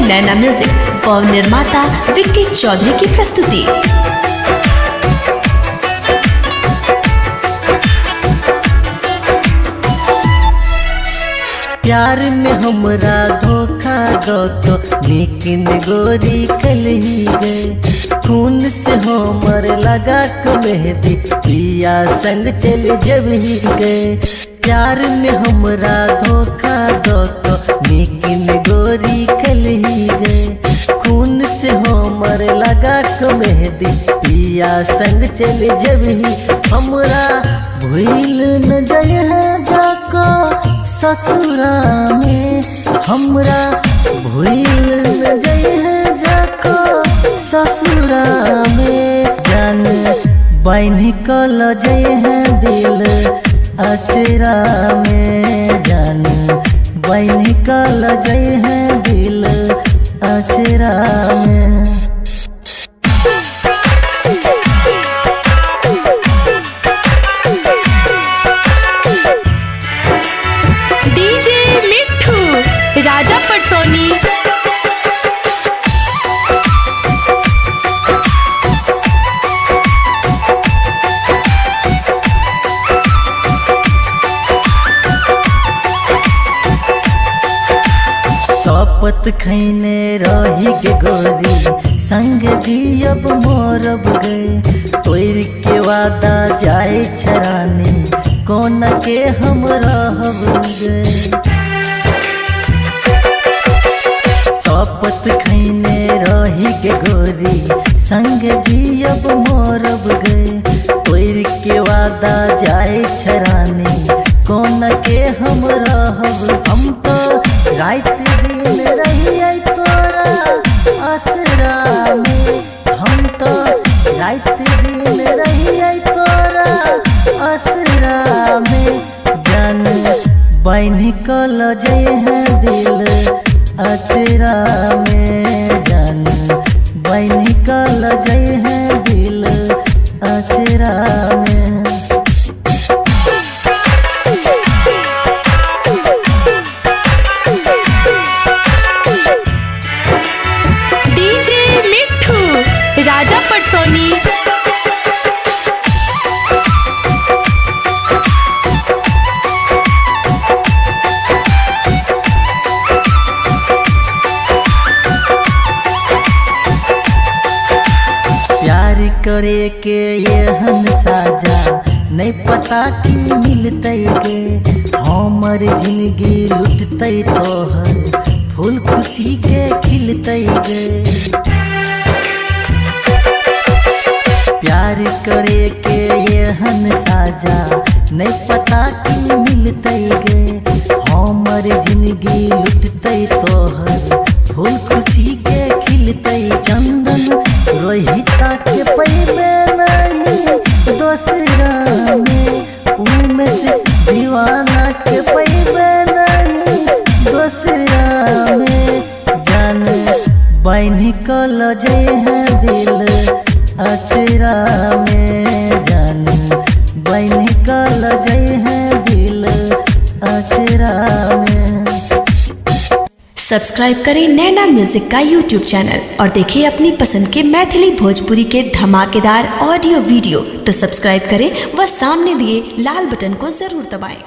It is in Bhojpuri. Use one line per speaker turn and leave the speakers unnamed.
नैना म्यूजिक और निर्माता विक्की चौधरी की प्रस्तुति।
प्यार में हमरा धोखा दो तो लेकिन गोरी कल ही गए। खून से हमर लगा के मेहंदी पिया संग चल जब ही गए। प्यार में हमरा धोखा दो तो लेकिन गोरी कल ही गए। खून से हमर लगा के मेहंदी पिया संग चल जब ही हमरा भूल न जाए जाको ससुरा में। हमरा भूल न जाए जाको ससुरा में। जान बाइन कल जाए दिल अचरा में। जान बाइन कल जाए दिल अचरा में।
डीजे मिट्ठू राजा पटसोनी।
शपथ खैने रही के गोरी संग दियब मोरब गए। तोर के वादा जाए छरानी कौन के हम रहब गए। शपथ खैने रही के गोरी संग दियब मोरब गए। तोर के वादा जाए छरानी कौन के हम रहब। हम तो रात दिन रही तोरा असरा में। हम तो रात दिन रही तोरा असरा में। जान बाइन कल जाए दिल अचरा में। जान बाइन कल जाए दिल अचरा में।
डीजे मिट्ठू राजा पटसोनी।
प्यार करे के एहन साजा नहीं पता कि मिलते गे। हमर जिंदगी लुटते तोहर फूल खुशी के खिलते गे। प्यार करे के एहन साजा नहीं पता कि मिलते गे। हमर जिंदगी लुटते तोहर फूल खुशी के खिलते। चंदन रोहिता के पैबे नहीं दोसरा में। उमे से दीवाना के पैबे नहीं दोसरा में। जान बाइन कल जाए दिल अचरा में। जान बाइन कल जाए दिल अचरा में।
सब्सक्राइब करें नैना म्यूजिक का यूट्यूब चैनल और देखें अपनी पसंद के मैथिली भोजपुरी के धमाकेदार ऑडियो वीडियो। तो सब्सक्राइब करें व सामने दिए लाल बटन को जरूर दबाएं।